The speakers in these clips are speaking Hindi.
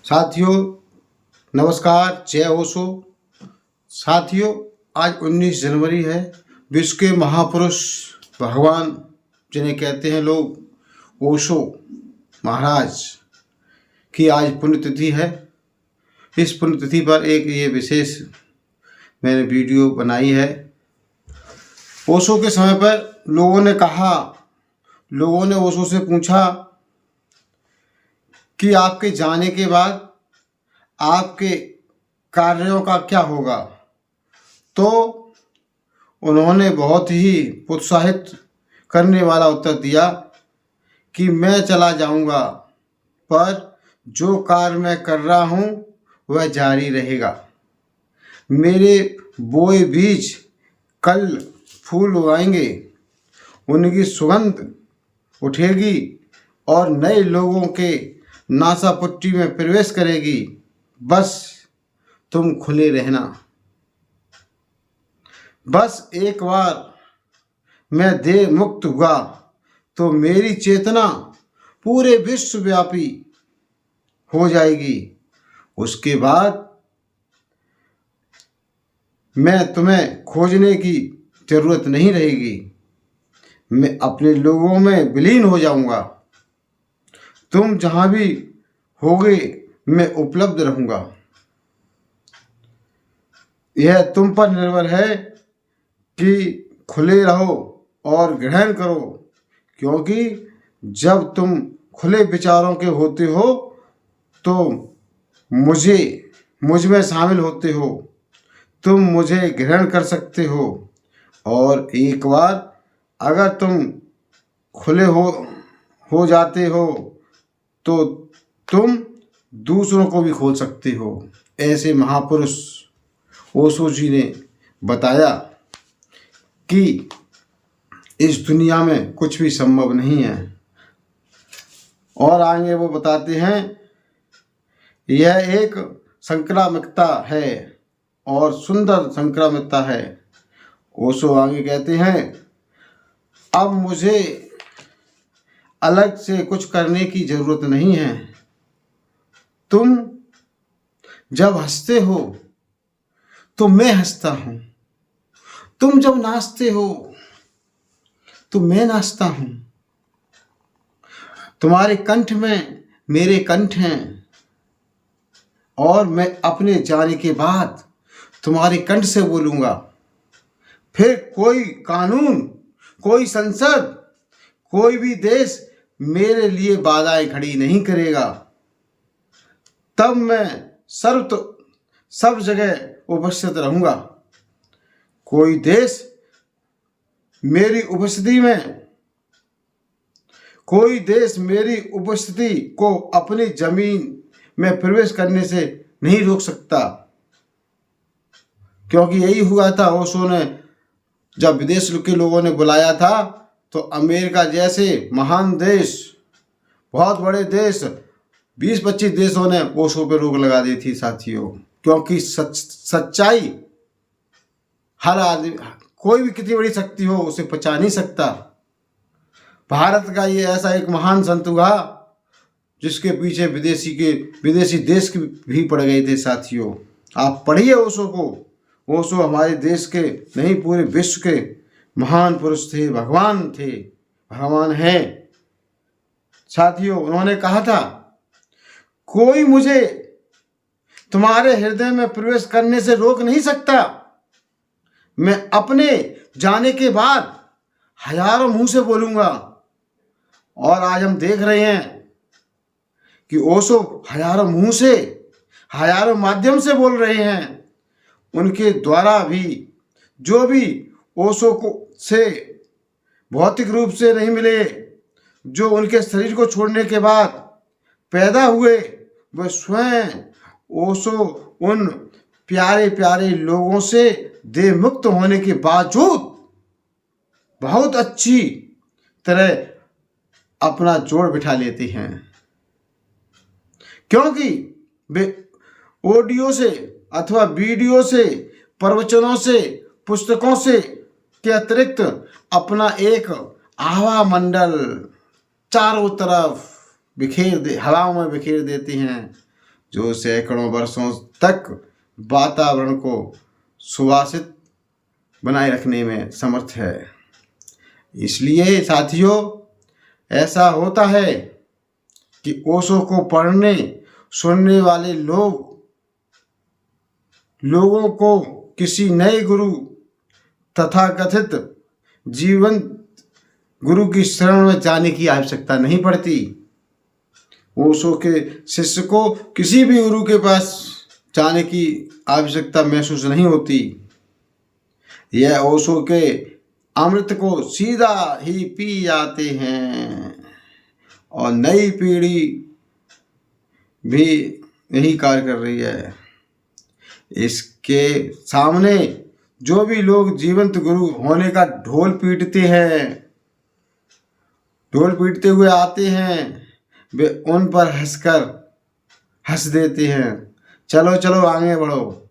साथियों नमस्कार, जय ओशो। साथियों आज 19 जनवरी है। विश्व के महापुरुष भगवान जिन्हें कहते हैं लोग ओशो महाराज की आज पुण्यतिथि है। इस पुण्यतिथि पर एक ये विशेष मैंने वीडियो बनाई है। ओशो के समय पर लोगों ने ओशो से पूछा कि आपके जाने के बाद आपके कार्यों का क्या होगा। तो उन्होंने बहुत ही प्रोत्साहित करने वाला उत्तर दिया कि मैं चला जाऊंगा, पर जो कार्य मैं कर रहा हूं वह जारी रहेगा। मेरे बोए बीज कल फूल उगाएंगे, उनकी सुगंध उठेगी और नए लोगों के नासापुट्टी में प्रवेश करेगी। बस तुम खुले रहना। बस एक बार मैं देह मुक्त हुआ तो मेरी चेतना पूरे विश्वव्यापी हो जाएगी। उसके बाद मैं तुम्हें खोजने की जरूरत नहीं रहेगी। मैं अपने लोगों में विलीन हो जाऊंगा। तुम जहां भी होगे मैं उपलब्ध रहूंगा। यह तुम पर निर्भर है कि खुले रहो और ग्रहण करो, क्योंकि जब तुम खुले विचारों के होते हो तो मुझ में शामिल होते हो। तुम मुझे ग्रहण कर सकते हो और एक बार अगर तुम खुले हो जाते हो तो तुम दूसरों को भी खोल सकते हो। ऐसे महापुरुष ओशो जी ने बताया कि इस दुनिया में कुछ भी संभव नहीं है। और आगे वो बताते हैं यह एक संक्रामकता है और सुंदर संक्रामकता है। ओशो आगे कहते हैं अब मुझे अलग से कुछ करने की जरूरत नहीं है। तुम जब हंसते हो तो मैं हंसता हूं। तुम जब नाचते हो तो मैं नाचता हूं। तुम्हारे कंठ में मेरे कंठ हैं और मैं अपने जाने के बाद तुम्हारे कंठ से बोलूंगा। फिर कोई कानून, कोई संसद, कोई भी देश मेरे लिए बाधाएं खड़ी नहीं करेगा। तब मैं सब जगह उपस्थित रहूंगा। कोई देश मेरी उपस्थिति को अपनी जमीन में प्रवेश करने से नहीं रोक सकता। क्योंकि यही हुआ था। ओशो ने जब विदेश के लोगों ने बुलाया था तो अमेरिका जैसे महान देश, बहुत बड़े देश, 20-25 देशों ने ओशो पे रोक लगा दी थी साथियों। क्योंकि सच्चाई हर आदमी, कोई भी कितनी बड़ी शक्ति हो उसे पचा नहीं सकता। भारत का ये ऐसा एक महान संत हुआ जिसके पीछे विदेशी देश भी पड़ गए थे साथियों। आप पढ़िए ओशो को। ओशो हमारे देश के नहीं पूरे विश्व के महान पुरुष थे, भगवान थे, भगवान हैं साथियों। उन्होंने कहा था कोई मुझे तुम्हारे हृदय में प्रवेश करने से रोक नहीं सकता। मैं अपने जाने के बाद हजारों मुंह से बोलूंगा। और आज हम देख रहे हैं कि ओशो हजारों मुंह से, हजारों माध्यम से बोल रहे हैं। उनके द्वारा भी जो भी ओशो को से भौतिक रूप से नहीं मिले, जो उनके शरीर को छोड़ने के बाद पैदा हुए, वह स्वयं ओशो उन प्यारे प्यारे लोगों से देह मुक्त होने के बावजूद बहुत अच्छी तरह अपना जोड़ बिठा लेते हैं। क्योंकि वे ऑडियो से अथवा वीडियो से, प्रवचनों से, पुस्तकों से के अतिरिक्त अपना एक आवा मंडल चारों तरफ हवाओं में बिखेर देते हैं, जो सैकड़ों वर्षों तक वातावरण को सुवासित बनाए रखने में समर्थ है। इसलिए साथियों, ऐसा होता है कि ओशो को पढ़ने सुनने वाले लोगों को किसी नए गुरु तथाकथित जीवंत गुरु की शरण में जाने की आवश्यकता नहीं पड़ती। ओशो के शिष्य को किसी भी गुरु के पास जाने की आवश्यकता महसूस नहीं होती। यह ओशो के अमृत को सीधा ही पी जाते हैं और नई पीढ़ी भी यही कार्य कर रही है। इसके सामने जो भी लोग जीवंत गुरु होने का ढोल पीटते हुए आते हैं, वे उन पर हंस देते हैं। चलो चलो आगे बढ़ो,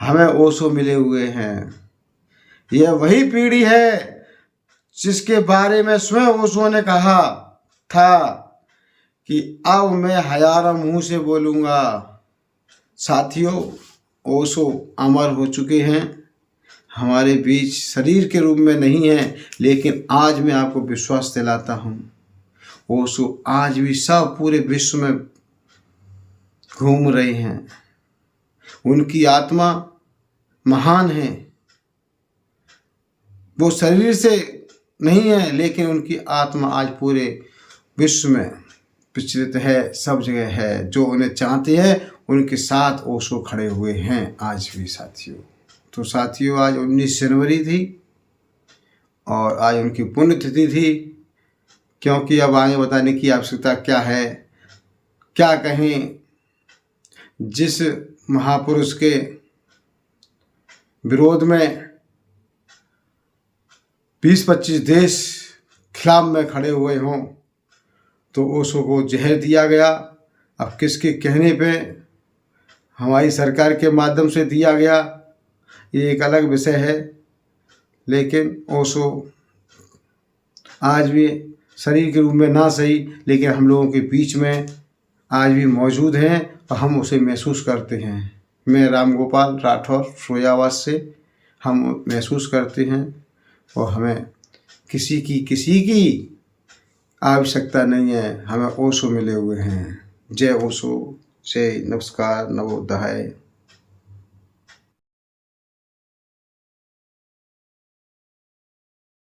हमें ओशो मिले हुए हैं। यह वही पीढ़ी है जिसके बारे में स्वयं ओशो ने कहा था कि अब मैं हजारों मुंह से बोलूँगा। साथियों, ओशो अमर हो चुके हैं, हमारे बीच शरीर के रूप में नहीं है, लेकिन आज मैं आपको विश्वास दिलाता हूँ, ओशो आज भी सब पूरे विश्व में घूम रहे हैं। उनकी आत्मा महान है, वो शरीर से नहीं है, लेकिन उनकी आत्मा आज पूरे विश्व में विचलित है, सब जगह है। जो उन्हें चाहते हैं उनके साथ ओशो खड़े हुए हैं आज भी साथियों। तो साथियों, आज 19 जनवरी थी और आज उनकी पुण्यतिथि थी। क्योंकि अब आगे बताने की आवश्यकता क्या है, क्या कहें। जिस महापुरुष के विरोध में 20-25 देश खिलाफ में खड़े हुए हों, तो ओशो को जहर दिया गया। अब किसके कहने पे, हमारी सरकार के माध्यम से दिया गया, ये एक अलग विषय है। लेकिन ओशो आज भी शरीर के रूप में ना सही, लेकिन हम लोगों के बीच में आज भी मौजूद हैं और हम उसे महसूस करते हैं। मैं रामगोपाल राठौर फिरोजाबाद से, हम महसूस करते हैं और हमें किसी की आवश्यकता नहीं है, हमें ओशो मिले हुए हैं। जय ओशो, जय, नमस्कार, नवोदय।